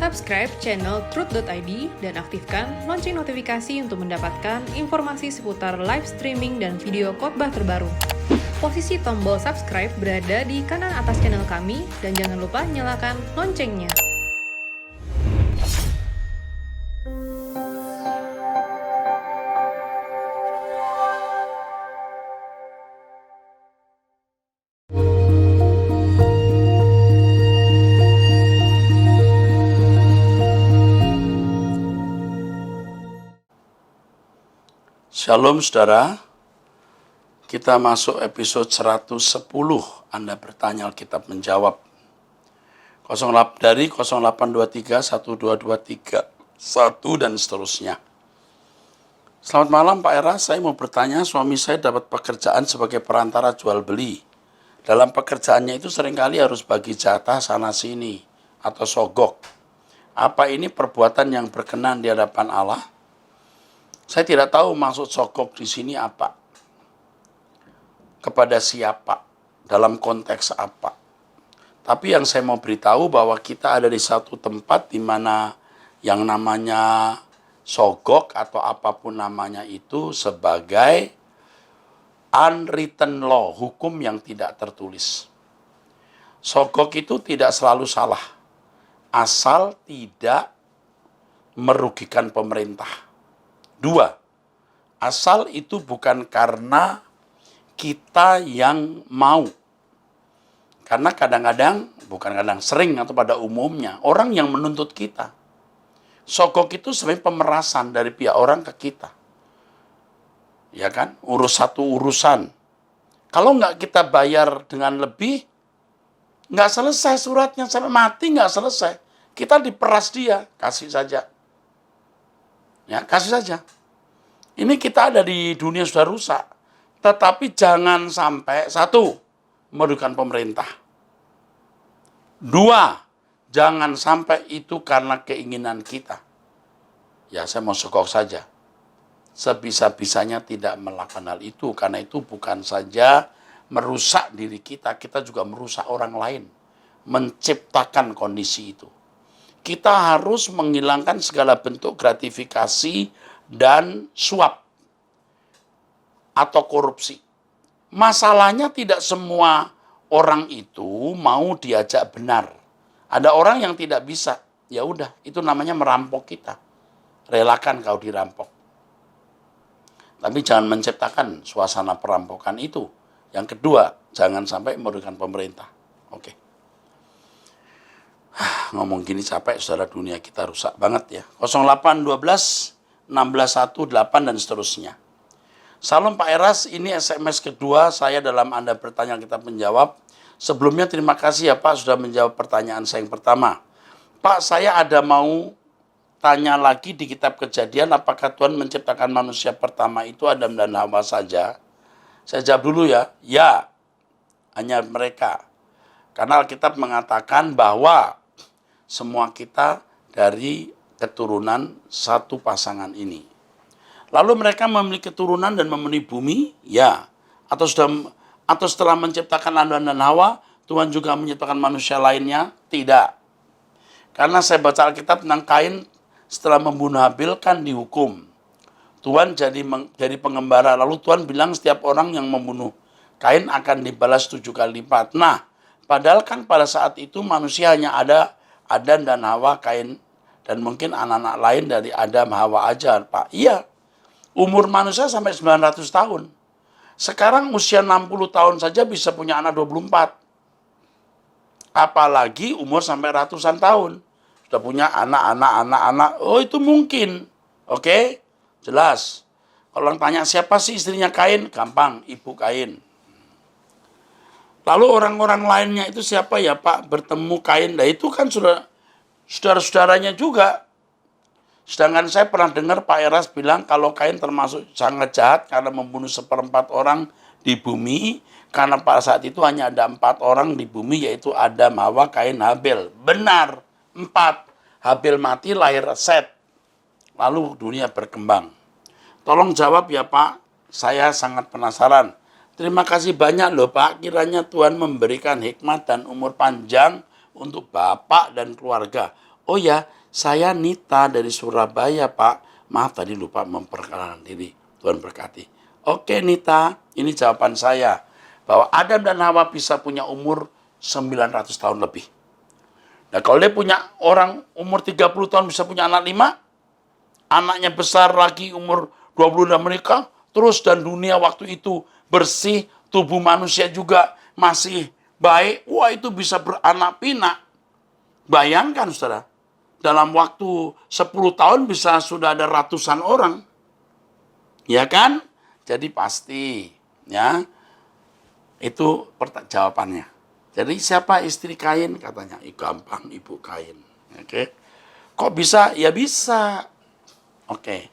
Subscribe channel Truth.id dan aktifkan lonceng notifikasi untuk mendapatkan informasi seputar live streaming dan video khotbah terbaru. Posisi tombol subscribe berada di kanan atas channel kami dan jangan lupa nyalakan loncengnya. Shalom saudara, kita masuk episode 110, Anda bertanya Alkitab menjawab. Dari 0823 1223 1 dan seterusnya. Selamat malam Pak Era, saya mau bertanya, suami saya dapat pekerjaan sebagai perantara jual beli. Dalam pekerjaannya itu seringkali harus bagi jatah sana sini atau sogok. Apa ini perbuatan yang berkenan di hadapan Allah? Saya tidak tahu maksud sogok di sini apa. Kepada siapa? Dalam konteks apa? Tapi yang saya mau beritahu bahwa kita ada di satu tempat di mana yang namanya sogok atau apapun namanya itu sebagai unwritten law, hukum yang tidak tertulis. Sogok itu tidak selalu salah, asal tidak merugikan pemerintah. 2, asal itu bukan karena kita yang mau. Karena kadang-kadang, sering atau pada umumnya, orang yang menuntut kita. Sogok itu sebenarnya pemerasan dari pihak orang ke kita. Ya kan? Satu urusan. Kalau nggak kita bayar dengan lebih, nggak selesai suratnya, sampai mati nggak selesai. Kita diperas dia, kasih saja. Ya, kasih saja. Ini kita ada di dunia sudah rusak. Tetapi jangan sampai 1, merugikan pemerintah. 2, jangan sampai itu karena keinginan kita. Ya, saya mau sogok saja. Sebisa-bisanya tidak melakukan hal itu. Karena itu bukan saja merusak diri kita, kita juga merusak orang lain. Menciptakan kondisi itu. Kita harus menghilangkan segala bentuk gratifikasi dan suap atau korupsi. Masalahnya tidak semua orang itu mau diajak benar. Ada orang yang tidak bisa. Ya udah, itu namanya merampok kita. Relakan kau dirampok. Tapi jangan menciptakan suasana perampokan itu. Yang kedua, jangan sampai merugikan pemerintah. Oke. Ngomong gini capek, saudara, dunia kita rusak banget ya. 0812 1618 dan seterusnya. Salam Pak Eras, ini SMS kedua saya dalam Anda bertanya kita menjawab. Sebelumnya terima kasih ya Pak sudah menjawab pertanyaan saya yang pertama. Pak, saya ada mau tanya lagi di kitab Kejadian, apakah Tuhan menciptakan manusia pertama itu Adam dan Hawa saja? Saya jawab dulu ya. Ya, hanya mereka. Karena Alkitab mengatakan bahwa semua kita dari keturunan satu pasangan ini. Lalu mereka memiliki keturunan dan memenuhi bumi? Ya. Atau setelah menciptakan Adam dan Hawa, Tuhan juga menciptakan manusia lainnya? Tidak. Karena saya baca Alkitab tentang Kain setelah membunuh Habil kan dihukum. Tuhan jadi pengembara. Lalu Tuhan bilang setiap orang yang membunuh Kain akan dibalas 7 kali lipat. Nah, padahal kan pada saat itu manusia hanya ada Adam dan Hawa, Kain, dan mungkin anak-anak lain dari Adam, Hawa aja, Pak. Iya, umur manusia sampai 900 tahun. Sekarang usia 60 tahun saja bisa punya anak 24. Apalagi umur sampai ratusan tahun. Sudah punya anak. Oh, itu mungkin. Oke, jelas. Kalau orang tanya siapa sih istrinya Kain? Gampang, ibu Kain. Lalu orang-orang lainnya itu siapa ya Pak? Bertemu Kain. Nah itu kan sudah saudara-saudaranya juga. Sedangkan saya pernah dengar Pak Eras bilang kalau Kain termasuk sangat jahat karena membunuh 1/4 orang di bumi. Karena pada saat itu hanya ada 4 orang di bumi, yaitu Adam, Hawa, Kain, Habil. Benar, 4. Habil mati, lahir Set. Lalu dunia berkembang. Tolong jawab ya Pak, saya sangat penasaran. Terima kasih banyak loh Pak, kiranya Tuhan memberikan hikmat dan umur panjang untuk Bapak dan keluarga. Oh ya, saya Nita dari Surabaya, Pak. Maaf tadi lupa memperkenalkan diri. Tuhan berkati. Oke Nita, ini jawaban saya. Bahwa Adam dan Hawa bisa punya umur 900 tahun lebih. Nah kalau dia punya orang umur 30 tahun bisa punya anak 5, anaknya besar lagi umur 26 mereka, terus dan dunia waktu itu bersih, tubuh manusia juga masih baik, wah itu bisa beranak pinak. Bayangkan saudara, dalam waktu 10 tahun bisa sudah ada ratusan orang. Ya kan? Jadi pasti, ya. Itu jawabannya. Jadi siapa istri Kain? Katanya, gampang ibu Kain. Oke. Kok bisa? Ya bisa. Oke.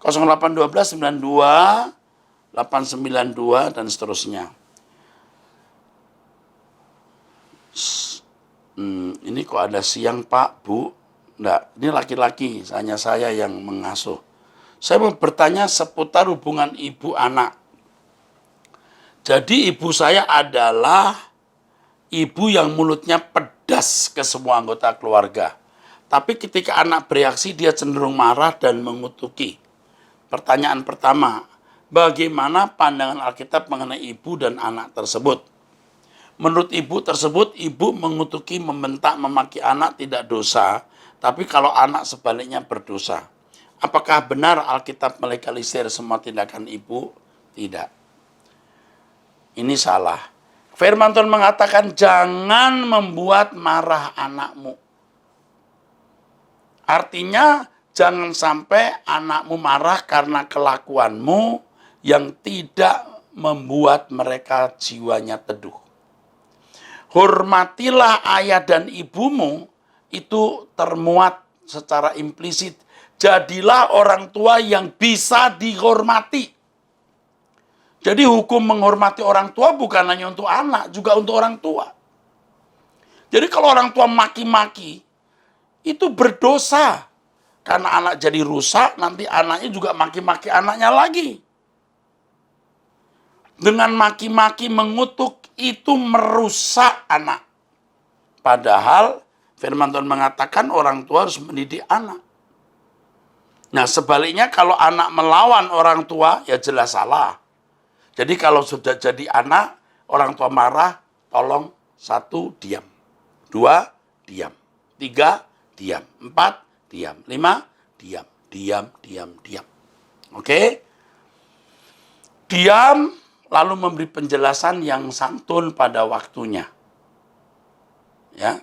0812 92 892 dan seterusnya. Ini kok ada siang Pak, Bu? Enggak, ini laki-laki, hanya saya yang mengasuh. Saya mau bertanya seputar hubungan ibu anak. Jadi ibu saya adalah ibu yang mulutnya pedas ke semua anggota keluarga. Tapi ketika anak bereaksi dia cenderung marah dan mengutuki. Pertanyaan pertama, bagaimana pandangan Alkitab mengenai ibu dan anak tersebut? Menurut ibu tersebut, ibu mengutuki, membentak, memaki anak tidak dosa, tapi kalau anak sebaliknya berdosa. Apakah benar Alkitab melegalisir semua tindakan ibu? Tidak. Ini salah. Firman Tuhan mengatakan, jangan membuat marah anakmu. Artinya, jangan sampai anakmu marah karena kelakuanmu yang tidak membuat mereka jiwanya teduh. Hormatilah ayah dan ibumu, itu termuat secara implisit. Jadilah orang tua yang bisa dihormati. Jadi hukum menghormati orang tua bukan hanya untuk anak, juga untuk orang tua. Jadi kalau orang tua maki-maki, itu berdosa. Karena anak jadi rusak, nanti anaknya juga maki-maki anaknya lagi. Dengan maki-maki mengutuk, itu merusak anak. Padahal firman Tuhan mengatakan orang tua harus mendidik anak. Nah sebaliknya kalau anak melawan orang tua, ya jelas salah. Jadi kalau sudah jadi anak, orang tua marah, tolong 1, diam. 2, diam. 3, diam. 4, diam. 5, diam. Diam, diam, diam. Oke? Diam, lalu memberi penjelasan yang santun pada waktunya. Ya.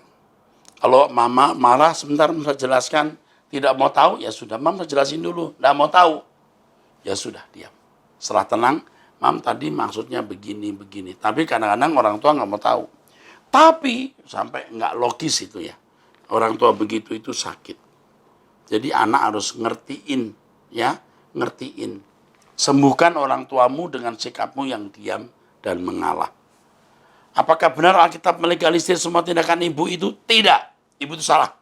Kalau mama marah, sebentar saya jelaskan. Tidak mau tahu, ya sudah, mam saya jelasin dulu. Tidak mau tahu, ya sudah, diam. Setelah tenang, mam tadi maksudnya begini, begini. Tapi kadang-kadang orang tua nggak mau tahu. Tapi, sampai nggak logis itu ya. Orang tua begitu itu sakit. Jadi anak harus ngertiin, ya, ngertiin. Sembuhkan orang tuamu dengan sikapmu yang diam dan mengalah. Apakah benar Alkitab melegalisir semua tindakan ibu itu? Tidak. Ibu itu salah.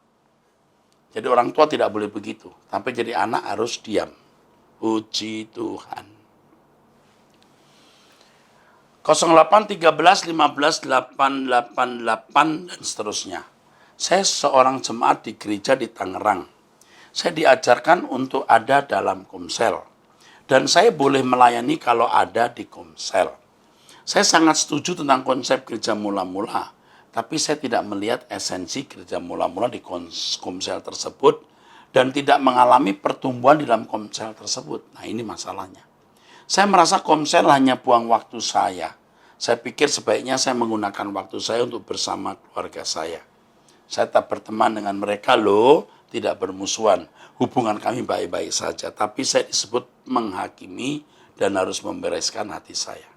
Jadi orang tua tidak boleh begitu. Tapi jadi anak harus diam. Puji Tuhan. 08 13 15 888 dan seterusnya. Saya seorang jemaat di gereja di Tangerang. Saya diajarkan untuk ada dalam komsel. Dan saya boleh melayani kalau ada di komsel. Saya sangat setuju tentang konsep gereja mula-mula. Tapi saya tidak melihat esensi gereja mula-mula di komsel tersebut. Dan tidak mengalami pertumbuhan di dalam komsel tersebut. Nah ini masalahnya. Saya merasa komsel hanya buang waktu saya. Saya pikir sebaiknya saya menggunakan waktu saya untuk bersama keluarga saya. Saya tak berteman dengan mereka loh. Tidak bermusuhan. Hubungan kami baik-baik saja. Tapi saya disebut menghakimi dan harus membereskan hati saya.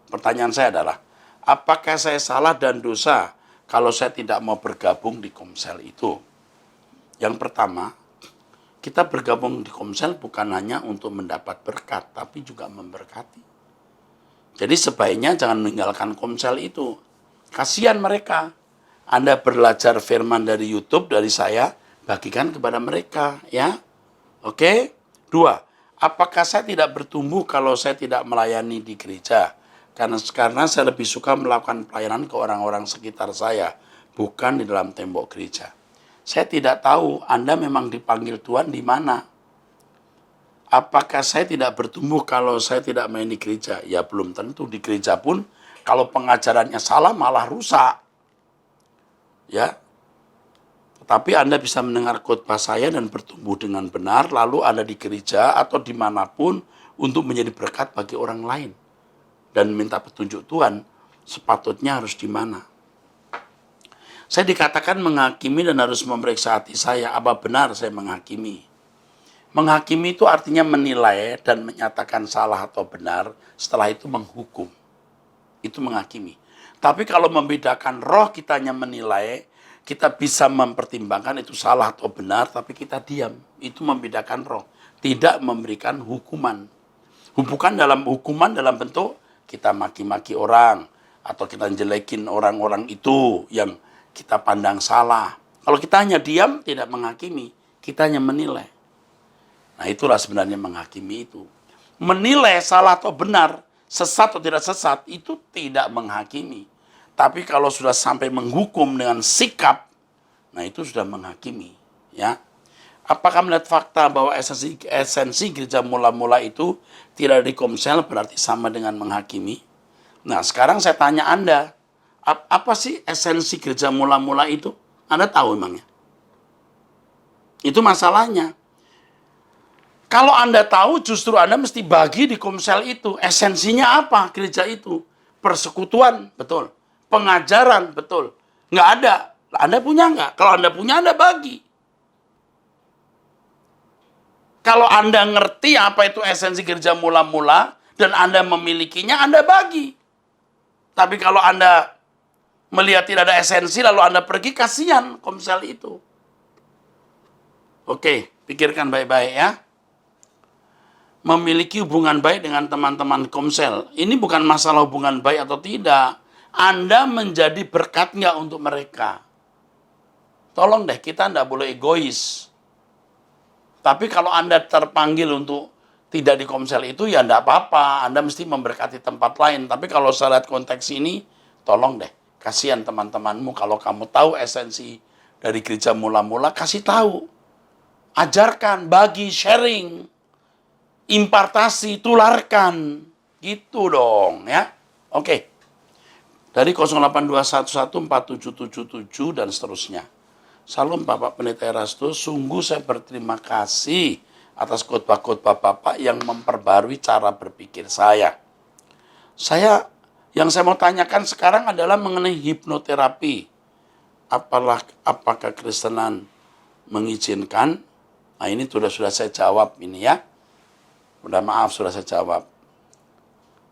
Pertanyaan saya adalah, apakah saya salah dan dosa kalau saya tidak mau bergabung di komsel itu? Yang pertama, kita bergabung di komsel bukan hanya untuk mendapat berkat, tapi juga memberkati. Jadi sebaiknya jangan meninggalkan komsel itu. Kasihan mereka. Anda belajar firman dari YouTube, dari saya, bagikan kepada mereka, ya. Oke? 2, apakah saya tidak bertumbuh kalau saya tidak melayani di gereja? Karena saya lebih suka melakukan pelayanan ke orang-orang sekitar saya, bukan di dalam tembok gereja. Saya tidak tahu Anda memang dipanggil Tuhan di mana. Apakah saya tidak bertumbuh kalau saya tidak main di gereja? Ya belum tentu. Di gereja pun kalau pengajarannya salah malah rusak. Ya. Tapi Anda bisa mendengar khotbah saya dan bertumbuh dengan benar, lalu Anda di gereja atau dimanapun untuk menjadi berkat bagi orang lain. Dan minta petunjuk Tuhan, sepatutnya harus di mana. Saya dikatakan menghakimi dan harus memeriksa hati saya, apa benar saya menghakimi? Menghakimi itu artinya menilai dan menyatakan salah atau benar, setelah itu menghukum. Itu menghakimi. Tapi kalau membedakan roh kitanya menilai, kita bisa mempertimbangkan itu salah atau benar, tapi kita diam. Itu membedakan roh. Tidak memberikan hukuman. Hukuman dalam bentuk kita maki-maki orang, atau kita jelekin orang-orang itu yang kita pandang salah. Kalau kita hanya diam, tidak menghakimi, kita hanya menilai. Nah itulah sebenarnya menghakimi itu. Menilai salah atau benar, sesat atau tidak sesat, itu tidak menghakimi. Tapi kalau sudah sampai menghukum dengan sikap, nah itu sudah menghakimi. Ya. Apakah melihat fakta bahwa esensi gereja mula-mula itu tidak di komsel berarti sama dengan menghakimi? Nah sekarang saya tanya Anda, apa sih esensi gereja mula-mula itu? Anda tahu emangnya? Itu masalahnya. Kalau Anda tahu, justru Anda mesti bagi di komsel itu. Esensinya apa gereja itu? Persekutuan, betul. Pengajaran, betul. Nggak ada. Anda punya nggak? Kalau Anda punya, Anda bagi. Kalau Anda ngerti apa itu esensi gereja mula-mula, dan Anda memilikinya, Anda bagi. Tapi kalau Anda melihat tidak ada esensi, lalu Anda pergi, kasihan komsel itu. Oke, pikirkan baik-baik ya. Memiliki hubungan baik dengan teman-teman komsel. Ini bukan masalah hubungan baik atau tidak. Anda menjadi berkat nggak untuk mereka? Tolong deh, kita nggak boleh egois. Tapi kalau Anda terpanggil untuk tidak di komsel itu, ya nggak apa-apa. Anda mesti memberkati tempat lain. Tapi kalau saya lihat konteks ini, tolong deh. Kasihan teman-temanmu kalau kamu tahu esensi dari gereja mula-mula, kasih tahu. Ajarkan, bagi, sharing. Impartasi, tularkan. Gitu dong ya. Oke. Dari 0821147777 dan seterusnya. Salam Bapak Pendeta Erastus, sungguh saya berterima kasih atas khotbah-khotbah Bapak yang memperbarui cara berpikir saya. Yang saya mau tanyakan sekarang adalah mengenai hipnoterapi. Apakah Kristenan mengizinkan? Nah ini sudah saya jawab ini ya. Udah maaf sudah saya jawab.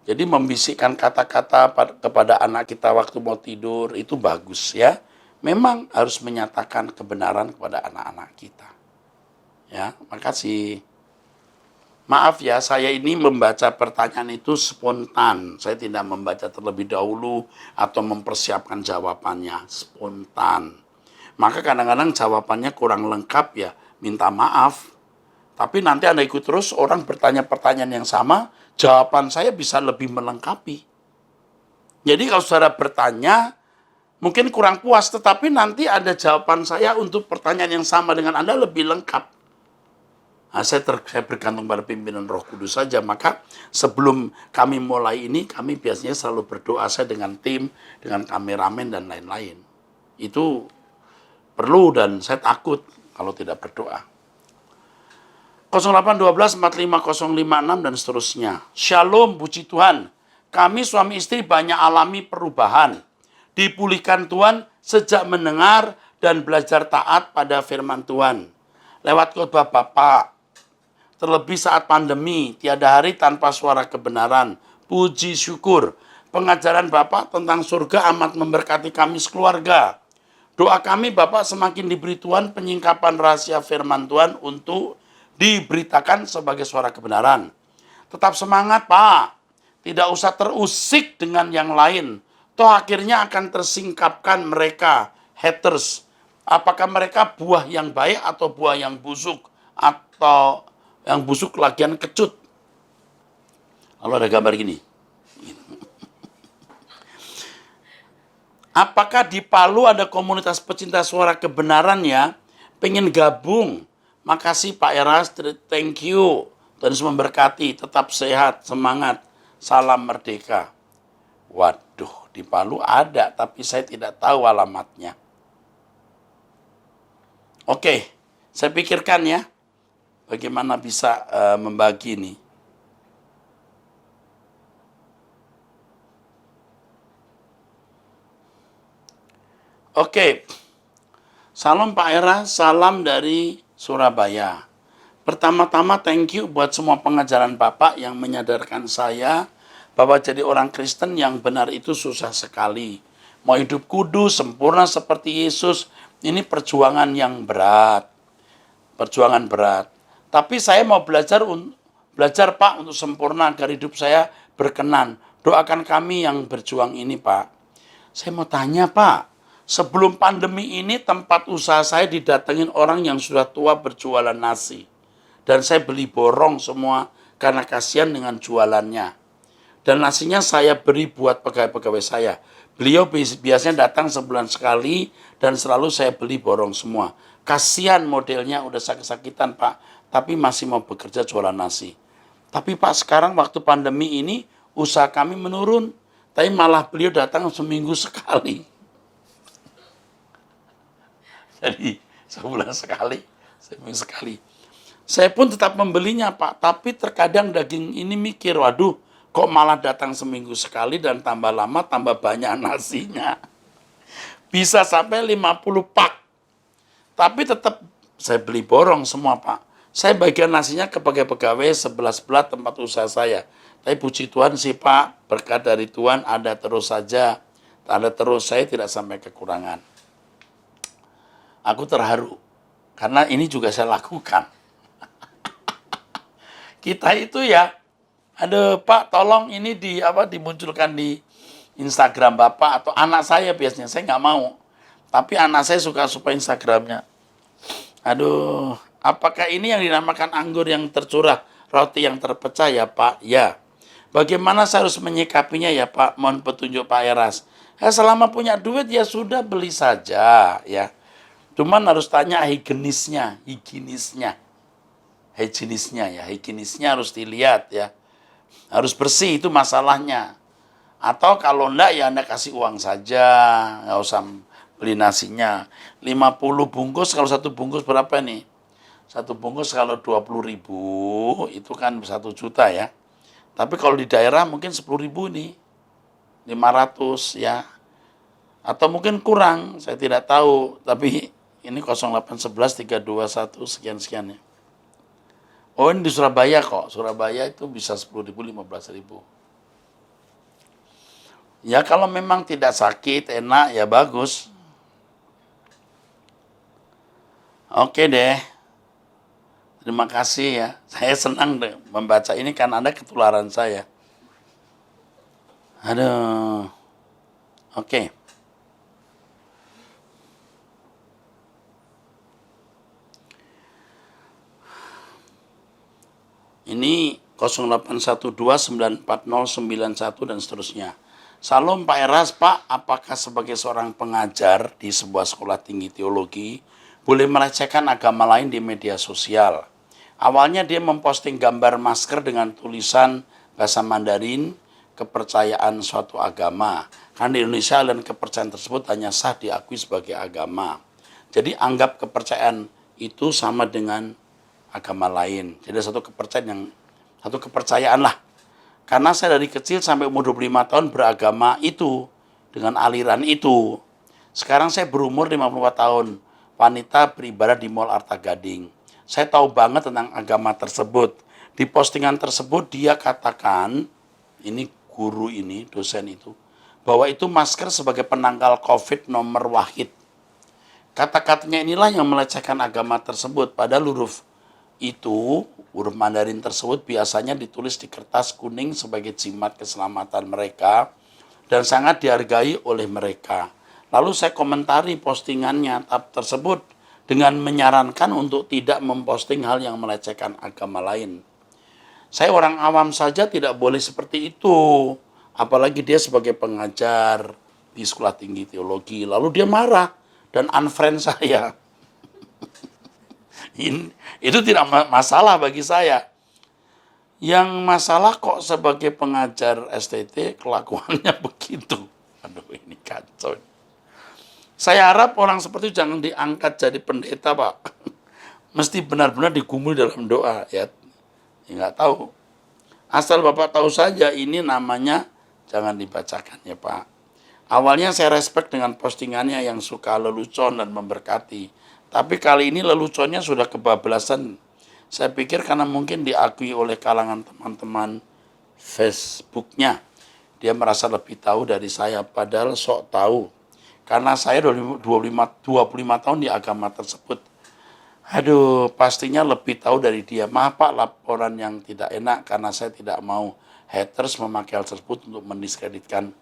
Jadi membisikkan kata-kata kepada anak kita waktu mau tidur itu bagus ya. Memang harus menyatakan kebenaran kepada anak-anak kita. Ya, makasih. Maaf ya, saya ini membaca pertanyaan itu spontan. Saya tidak membaca terlebih dahulu atau mempersiapkan jawabannya. Spontan. Maka kadang-kadang jawabannya kurang lengkap ya, minta maaf. Tapi nanti Anda ikut terus, orang bertanya pertanyaan yang sama, jawaban saya bisa lebih melengkapi. Jadi kalau saudara bertanya, mungkin kurang puas, tetapi nanti ada jawaban saya untuk pertanyaan yang sama dengan Anda lebih lengkap. Nah, saya bergantung pada pimpinan Roh Kudus saja. Maka sebelum kami mulai ini, kami biasanya selalu berdoa saya dengan tim, dengan kameramen dan lain-lain. Itu perlu dan saya takut kalau tidak berdoa. 0812450556 dan seterusnya. Shalom, puji Tuhan. Kami suami istri banyak alami perubahan. Dipulihkan Tuhan sejak mendengar dan belajar taat pada firman Tuhan. Lewat khotbah Bapak. Terlebih saat pandemi, tiada hari tanpa suara kebenaran. Puji syukur. Pengajaran Bapak tentang surga amat memberkati kami sekeluarga. Doa kami Bapak semakin diberi Tuhan penyingkapan rahasia firman Tuhan untuk diberitakan sebagai suara kebenaran. Tetap semangat Pak. Tidak usah terusik dengan yang lain. Toh akhirnya akan tersingkapkan mereka, haters. Apakah mereka buah yang baik atau buah yang busuk? Atau yang busuk lagian kecut? Lalu ada gambar gini. Apakah di Palu ada komunitas pecinta suara kebenaran ya? pengen gabung. Makasih Pak Eras, thank you. Tuhan Yesus memberkati, tetap sehat, semangat. Salam merdeka. Waduh, di Palu ada, tapi saya tidak tahu alamatnya. Oke, saya pikirkan ya, bagaimana bisa membagi ini. Oke, salam Pak Era, salam dari Surabaya. Pertama-tama thank you buat semua pengajaran Bapak yang menyadarkan saya bahwa jadi orang Kristen yang benar itu susah sekali. Mau hidup kudus, sempurna seperti Yesus, ini perjuangan yang berat. Perjuangan berat. Tapi saya mau belajar Pak untuk sempurna agar hidup saya berkenan. Doakan kami yang berjuang ini Pak. Saya mau tanya Pak, sebelum pandemi ini tempat usaha saya didatengin orang yang sudah tua berjualan nasi. Dan saya beli borong semua karena kasihan dengan jualannya. Dan nasinya saya beri buat pegawai-pegawai saya. Beliau biasanya datang sebulan sekali dan selalu saya beli borong semua. Kasihan modelnya udah sakit-sakitan Pak, tapi masih mau bekerja jualan nasi. Tapi Pak sekarang waktu pandemi ini usaha kami menurun. Tapi malah beliau datang seminggu sekali. Jadi sebulan sekali, seminggu sekali. Saya pun tetap membelinya Pak, tapi terkadang daging ini mikir, waduh kok malah datang seminggu sekali dan tambah lama tambah banyak nasinya. Bisa sampai 50 pak. Tapi tetap saya beli borong semua Pak. Saya bagian nasinya ke pegawai sebelah-sebelah tempat usaha saya. Tapi puji Tuhan sih Pak, berkat dari Tuhan ada terus saja. Ada terus, saya tidak sampai kekurangan. Aku terharu, karena ini juga saya lakukan. Kita itu ya, aduh Pak tolong ini dimunculkan di Instagram Bapak atau anak saya biasanya, saya nggak mau. Tapi anak saya suka Instagramnya. Aduh, apakah ini yang dinamakan anggur yang tercurah, roti yang terpecah ya Pak? Ya. Bagaimana saya harus menyikapinya ya Pak? Mohon petunjuk Pak Eras. Selama punya duit ya sudah beli saja ya. Cuman harus tanya higienisnya harus dilihat ya. Harus bersih itu masalahnya. Atau kalau enggak ya Anda kasih uang saja, nggak usah beli nasinya. 50 bungkus, kalau satu bungkus berapa nih? Satu bungkus kalau 20.000 itu kan 1 juta ya. Tapi kalau di daerah mungkin 10.000 nih, 500 ya. Atau mungkin kurang, saya tidak tahu. Tapi ini 0811 321 sekian-sekian ya. Oh ini di Surabaya kok, Surabaya itu bisa 10.000, 15.000. Ya kalau memang tidak sakit, enak ya bagus. Oke deh. Terima kasih ya. Saya senang deh membaca ini karena Anda ketularan saya. Aduh. Oke. Ini 0812940941 dan seterusnya. Salam Pak Eras, Pak, apakah sebagai seorang pengajar di sebuah sekolah tinggi teologi boleh melecehkan agama lain di media sosial? Awalnya dia memposting gambar masker dengan tulisan bahasa Mandarin, kepercayaan suatu agama. Karena di Indonesia dan kepercayaan tersebut hanya sah diakui sebagai agama. Jadi anggap kepercayaan itu sama dengan agama lain. Jadi satu kepercayaan lah. Karena saya dari kecil sampai umur 25 tahun beragama itu, dengan aliran itu. Sekarang saya berumur 54 tahun, wanita beribadah di Mall Arta Gading. Saya tahu banget tentang agama tersebut. Di postingan tersebut dia katakan, ini guru ini, dosen itu, bahwa itu masker sebagai penangkal COVID nomor wahid. Kata-katanya inilah yang melecehkan agama tersebut. Padahal huruf Mandarin tersebut biasanya ditulis di kertas kuning sebagai jimat keselamatan mereka dan sangat dihargai oleh mereka. Lalu saya komentari postingannya tersebut dengan menyarankan untuk tidak memposting hal yang melecehkan agama lain. Saya orang awam saja tidak boleh seperti itu. Apalagi dia sebagai pengajar di sekolah tinggi teologi. Lalu dia marah dan unfriend saya. Itu tidak masalah bagi saya. Yang masalah kok sebagai pengajar STT kelakuannya begitu. Aduh, ini kacau. Saya harap orang seperti itu jangan diangkat jadi pendeta, Pak. Mesti benar-benar digumuli dalam doa, ya. Ya nggak tahu. Asal Bapak tahu saja ini namanya jangan dibacakan, ya Pak. Awalnya saya respect dengan postingannya yang suka lelucon dan memberkati. Tapi kali ini leluconnya sudah kebablasan. Saya pikir karena mungkin diakui oleh kalangan teman-teman Facebooknya. Dia merasa lebih tahu dari saya, padahal sok tahu. Karena saya 25 tahun di agama tersebut. Aduh, pastinya lebih tahu dari dia. Maaf Pak, laporan yang tidak enak karena saya tidak mau haters memakai hal tersebut untuk mendiskreditkan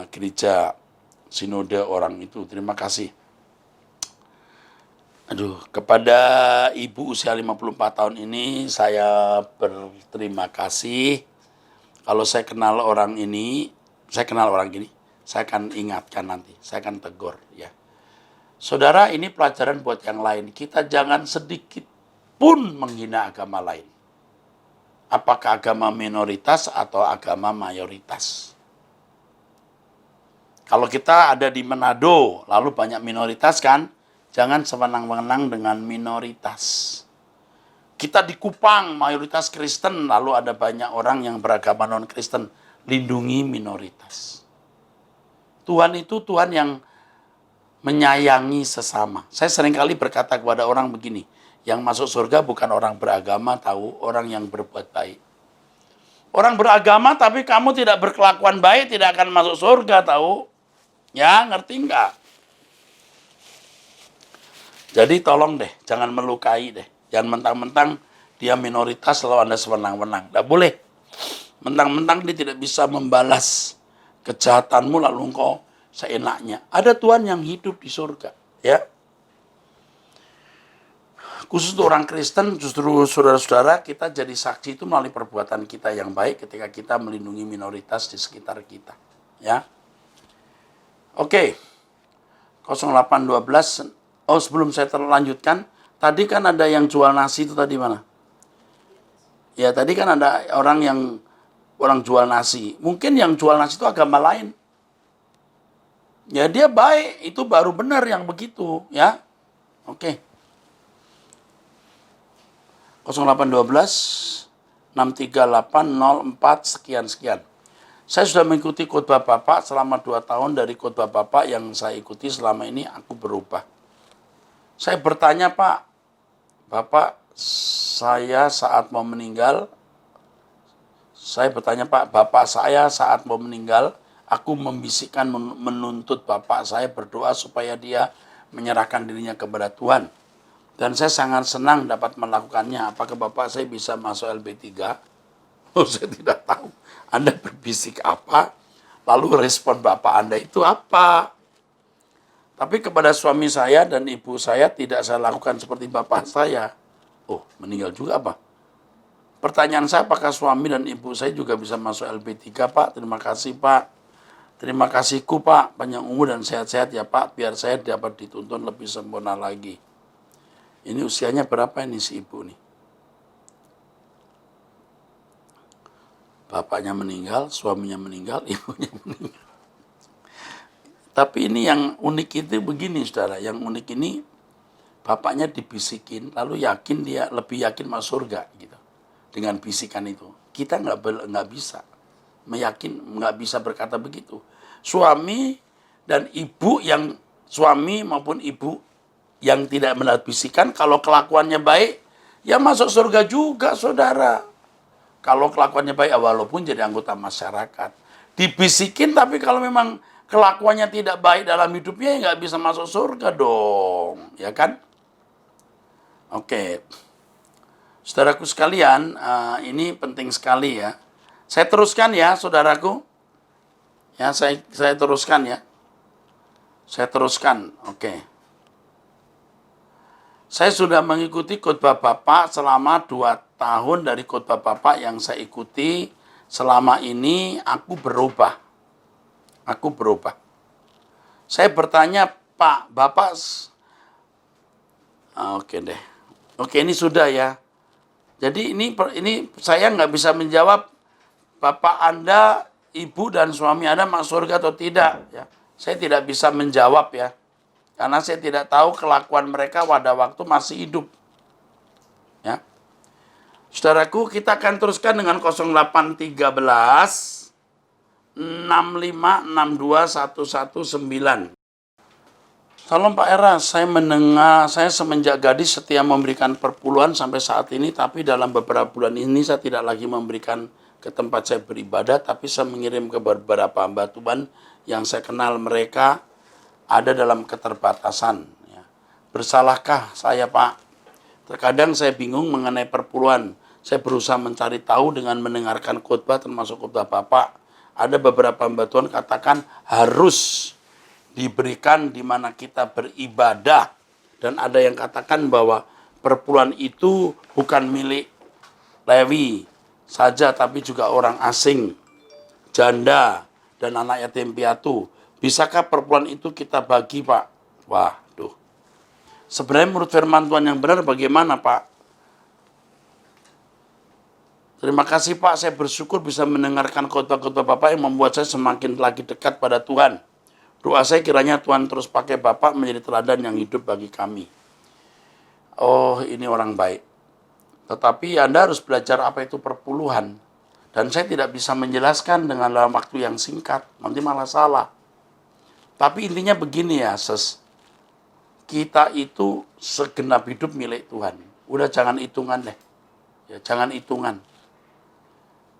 gereja sinode orang itu. Terima kasih. Aduh, kepada ibu usia 54 tahun ini saya berterima kasih. Kalau saya kenal orang ini, saya akan ingatkan nanti, saya akan tegur ya. Saudara, ini pelajaran buat yang lain. Kita jangan sedikit pun menghina agama lain. Apakah agama minoritas atau agama mayoritas. Kalau kita ada di Manado, lalu banyak minoritas kan, jangan sewenang-wenang dengan minoritas. Kita di Kupang, mayoritas Kristen, lalu ada banyak orang yang beragama non-Kristen. Lindungi minoritas. Tuhan itu Tuhan yang menyayangi sesama. Saya seringkali berkata kepada orang begini, yang masuk surga bukan orang beragama, tahu, orang yang berbuat baik. Orang beragama tapi kamu tidak berkelakuan baik, tidak akan masuk surga, tahu. Ya, ngerti enggak? Jadi tolong deh, jangan melukai deh. Jangan mentang-mentang dia minoritas lalu Anda sewenang-wenang. Tidak boleh. Mentang-mentang dia tidak bisa membalas kejahatanmu lalu engkau seenaknya. Ada Tuhan yang hidup di surga. Ya. Khusus untuk orang Kristen, justru saudara-saudara, kita jadi saksi itu melalui perbuatan kita yang baik ketika kita melindungi minoritas di sekitar kita. Ya. Oke. 0812. Oh, sebelum saya terlanjutkan, tadi kan ada yang jual nasi itu tadi mana? Ya, tadi kan ada orang jual nasi. Mungkin yang jual nasi itu agama lain. Ya, dia baik, itu baru benar yang begitu, ya. Oke. 0812 63804 sekian. Saya sudah mengikuti khotbah Bapak selama 2 tahun. Dari khotbah Bapak yang saya ikuti selama ini aku berubah. Saya bertanya, Pak, Bapak, saya saat mau meninggal, Bapak saya saat mau meninggal, aku membisikkan menuntut Bapak saya berdoa supaya dia menyerahkan dirinya kepada Tuhan. Dan saya sangat senang dapat melakukannya. Apakah Bapak saya bisa masuk LB3? Oh, saya tidak tahu. Anda berbisik apa? Lalu respon Bapak Anda itu apa? Tapi kepada suami saya dan ibu saya tidak saya lakukan seperti Bapak saya. Oh, meninggal juga apa? Pertanyaan saya, apakah suami dan ibu saya juga bisa masuk LB3, Pak? Terima kasih, Pak. Terima kasihku, Pak. Panjang umur dan sehat-sehat ya, Pak. Biar saya dapat dituntun lebih sempurna lagi. Ini usianya berapa ini si ibu nih? Bapaknya meninggal, suaminya meninggal, ibunya meninggal. Tapi ini yang unik itu begini, saudara. Yang unik ini, bapaknya dibisikin, lalu dia lebih yakin masuk surga, gitu. Dengan bisikan itu. Kita nggak bisa nggak bisa berkata begitu. Suami maupun ibu yang tidak mendapat bisikan, kalau kelakuannya baik, ya masuk surga juga, saudara. Kalau kelakuannya baik, walaupun jadi anggota masyarakat. Dibisikin, tapi kalau memang kelakuannya tidak baik dalam hidupnya, ya nggak bisa masuk surga dong. Ya kan? Oke. Saudaraku sekalian, ini penting sekali ya. Saya teruskan ya, saudaraku. Ya, saya teruskan ya. Saya teruskan, oke. Saya sudah mengikuti khotbah Bapak selama 2 tahun. Dari khotbah Bapak yang saya ikuti selama ini, aku berubah. Saya bertanya, Pak, Bapak Oke deh. Oke, ini sudah ya. Jadi ini saya nggak bisa menjawab Bapak Anda, Ibu dan suami Anda masuk surga atau tidak. Ya. Saya tidak bisa menjawab ya. Karena saya tidak tahu kelakuan mereka pada waktu masih hidup. Ya. Saudaraku, kita akan teruskan dengan 0813 6562 119. Salam Pak Era, saya mendengar, saya semenjak gadis setia memberikan perpuluhan sampai saat ini, tapi dalam beberapa bulan ini saya tidak lagi memberikan ke tempat saya beribadah, tapi saya mengirim ke beberapa hamba Tuhan yang saya kenal, mereka ada dalam keterbatasan. Ya. Bersalahkah saya Pak? Terkadang saya bingung mengenai perpuluhan. Saya berusaha mencari tahu dengan mendengarkan khotbah, termasuk khotbah Bapak. Ada beberapa hamba Tuhan katakan harus diberikan di mana kita beribadah, dan ada yang katakan bahwa perpuluhan itu bukan milik Lewi saja tapi juga orang asing, janda dan anak yatim piatu. Bisakah perpuluhan itu kita bagi Pak? Waduh. Sebenarnya menurut firman Tuhan yang benar bagaimana Pak? Terima kasih Pak, saya bersyukur bisa mendengarkan khotbah-khotbah Bapak yang membuat saya semakin lagi dekat pada Tuhan. Doa saya kiranya Tuhan terus pakai Bapak menjadi teladan yang hidup bagi kami. Oh, ini orang baik. Tetapi Anda harus belajar apa itu perpuluhan. Dan saya tidak bisa menjelaskan dengan dalam waktu yang singkat. Nanti malah salah. Tapi intinya begini ya, kita itu segenap hidup milik Tuhan. Udah jangan hitungan deh. Ya, jangan hitungan.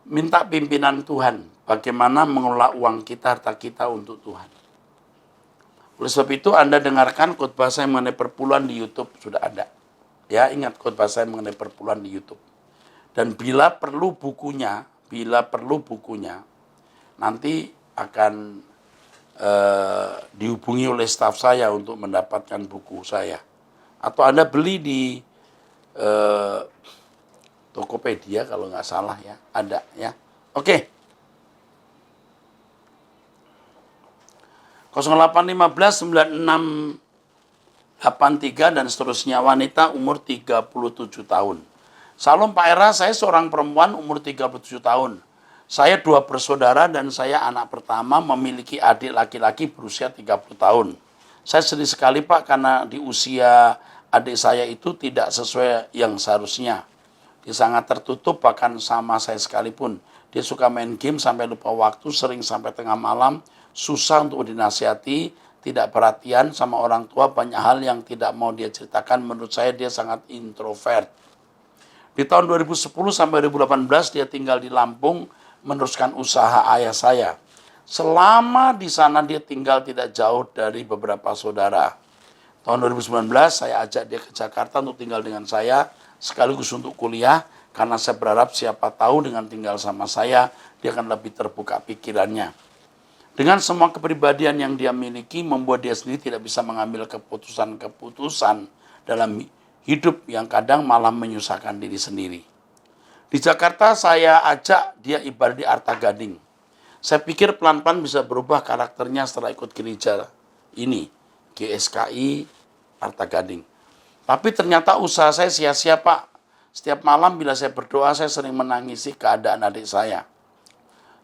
Minta pimpinan Tuhan. Bagaimana mengelola uang kita, harta kita untuk Tuhan. Oleh sebab itu Anda dengarkan khotbah saya mengenai perpuluhan di YouTube, sudah ada. Ya, ingat khotbah saya mengenai perpuluhan di YouTube. Dan bila perlu bukunya, nanti akan dihubungi oleh staf saya untuk mendapatkan buku saya. Atau Anda beli di Tokopedia kalau nggak salah ya, ada ya. Oke. 0815 9683 dan seterusnya, wanita umur 37 tahun. Salam Pak Era, saya seorang perempuan umur 37 tahun. Saya 2 bersaudara dan saya anak pertama, memiliki adik laki-laki berusia 30 tahun. Saya sedih sekali Pak karena di usia adik saya itu tidak sesuai yang seharusnya. Dia sangat tertutup bahkan sama saya sekalipun. Dia suka main game sampai lupa waktu, sering sampai tengah malam. Susah untuk dinasihati, tidak perhatian sama orang tua, banyak hal yang tidak mau dia ceritakan. Menurut saya dia sangat introvert. Di tahun 2010 sampai 2018 dia tinggal di Lampung meneruskan usaha ayah saya. Selama di sana dia tinggal tidak jauh dari beberapa saudara. Tahun 2019 saya ajak dia ke Jakarta untuk tinggal dengan saya sekaligus untuk kuliah, karena saya berharap siapa tahu dengan tinggal sama saya dia akan lebih terbuka pikirannya. Dengan semua kepribadian yang dia miliki, membuat dia sendiri tidak bisa mengambil keputusan-keputusan dalam hidup yang kadang malah menyusahkan diri sendiri. Di Jakarta saya ajak dia ibadah di Arta Gading. Saya pikir pelan-pelan bisa berubah karakternya setelah ikut gereja ini, GSKI Arta Gading. Tapi ternyata usaha saya sia-sia Pak. Setiap malam bila saya berdoa, saya sering menangisi keadaan adik saya.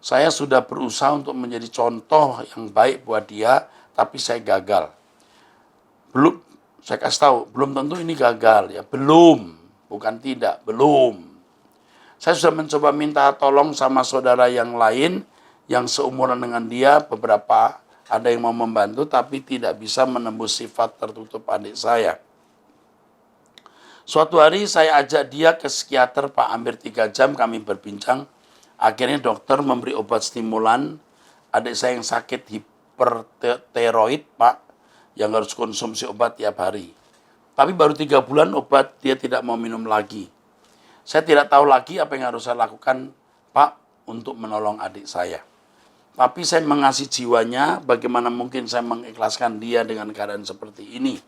Saya sudah berusaha untuk menjadi contoh yang baik buat dia, tapi saya gagal. Belum, saya kasih tahu, belum tentu ini gagal ya. Belum, bukan tidak, belum. Saya sudah mencoba minta tolong sama saudara yang lain, yang seumuran dengan dia, beberapa ada yang mau membantu, tapi tidak bisa menembus sifat tertutup adik saya. Suatu hari saya ajak dia ke psikiater Pak, hampir 3 jam kami berbincang. Akhirnya dokter memberi obat stimulan. Adik saya yang sakit hipertiroid Pak, yang harus konsumsi obat tiap hari. Tapi baru 3 bulan obat dia tidak mau minum lagi. Saya tidak tahu lagi apa yang harus saya lakukan Pak untuk menolong adik saya. Tapi saya mengasihi jiwanya, bagaimana mungkin saya mengikhlaskan dia dengan keadaan seperti ini.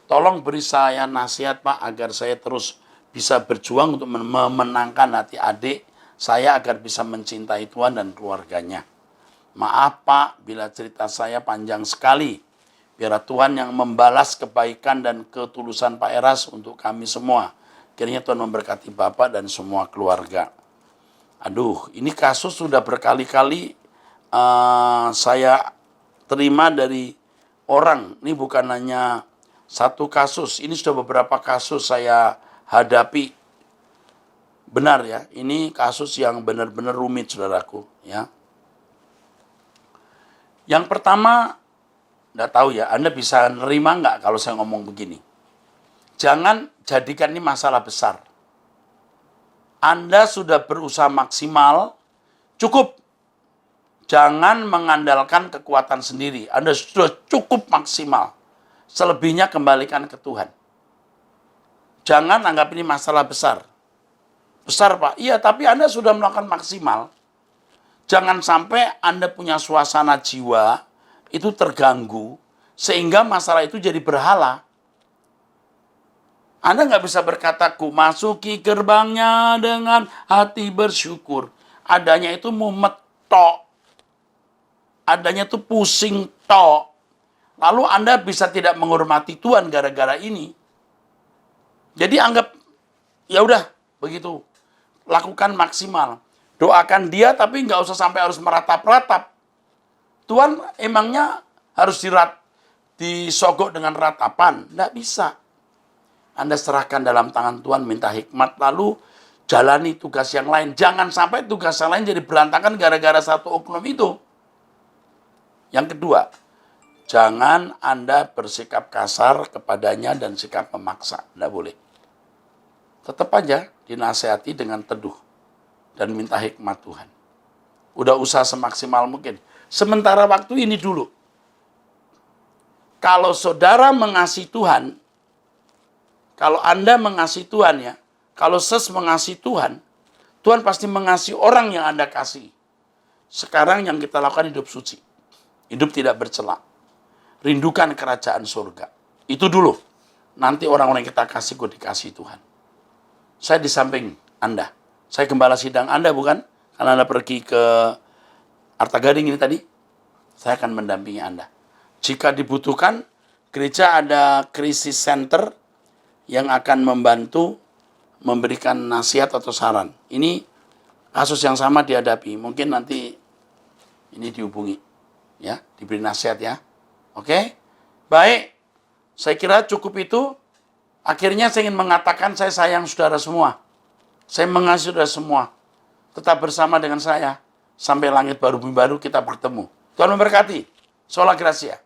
Tolong beri saya nasihat Pak agar saya terus bisa berjuang untuk memenangkan hati adik saya agar bisa mencintai Tuhan dan keluarganya. Maaf Pak, bila cerita saya panjang sekali. Biar Tuhan yang membalas kebaikan dan ketulusan Pak Eras untuk kami semua. Kiranya Tuhan memberkati Bapak dan semua keluarga. Aduh, ini kasus sudah berkali-kali saya terima dari orang. Ini bukan hanya satu kasus, ini sudah beberapa kasus saya hadapi. Benar ya, ini kasus yang benar-benar rumit, saudaraku. Ya. Yang pertama, nggak tahu ya, Anda bisa nerima nggak kalau saya ngomong begini? Jangan jadikan ini masalah besar. Anda sudah berusaha maksimal, cukup. Jangan mengandalkan kekuatan sendiri. Anda sudah cukup maksimal. Selebihnya kembalikan ke Tuhan. Jangan anggap ini masalah besar. Besar, Pak. Iya, tapi Anda sudah melakukan maksimal. Jangan sampai Anda punya suasana jiwa itu terganggu, sehingga masalah itu jadi berhala. Anda nggak bisa berkata, ku masuki gerbangnya dengan hati bersyukur. Adanya itu mumet tok. Adanya itu pusing tok. Lalu Anda bisa tidak menghormati Tuhan gara-gara ini. Jadi anggap, ya udah, begitu. Lakukan maksimal. Doakan dia, tapi nggak usah sampai harus meratap-ratap. Tuhan emangnya harus disogok dengan ratapan? Nggak bisa. Anda serahkan dalam tangan Tuhan, minta hikmat, lalu jalani tugas yang lain. Jangan sampai tugas yang lain jadi berantakan gara-gara satu oknum itu. Yang kedua, jangan Anda bersikap kasar kepadanya dan sikap memaksa. Nggak boleh. Tetap aja dinasehati dengan teduh dan minta hikmat Tuhan. Udah usaha semaksimal mungkin. Sementara waktu ini dulu. Kalau saudara mengasihi Tuhan, kalau Anda mengasihi Tuhan ya, kalau ses mengasihi Tuhan, Tuhan pasti mengasihi orang yang Anda kasih. Sekarang yang kita lakukan hidup suci. Hidup tidak bercela. Rindukan kerajaan surga. Itu dulu. Nanti orang-orang yang kita kasih, kok dikasih Tuhan. Saya di samping Anda. Saya gembala sidang Anda, bukan? Karena Anda pergi ke Arta Gading ini tadi. Saya akan mendampingi Anda. Jika dibutuhkan, gereja ada krisis center yang akan membantu memberikan nasihat atau saran. Ini kasus yang sama dihadapi. Mungkin nanti ini dihubungi. Ya, diberi nasihat ya. Oke? Baik. Saya kira cukup itu. Akhirnya saya ingin mengatakan saya sayang saudara semua. Saya mengasihi saudara semua. Tetap bersama dengan saya. Sampai langit baru bumi baru kita bertemu. Tuhan memberkati. Sola Gracia.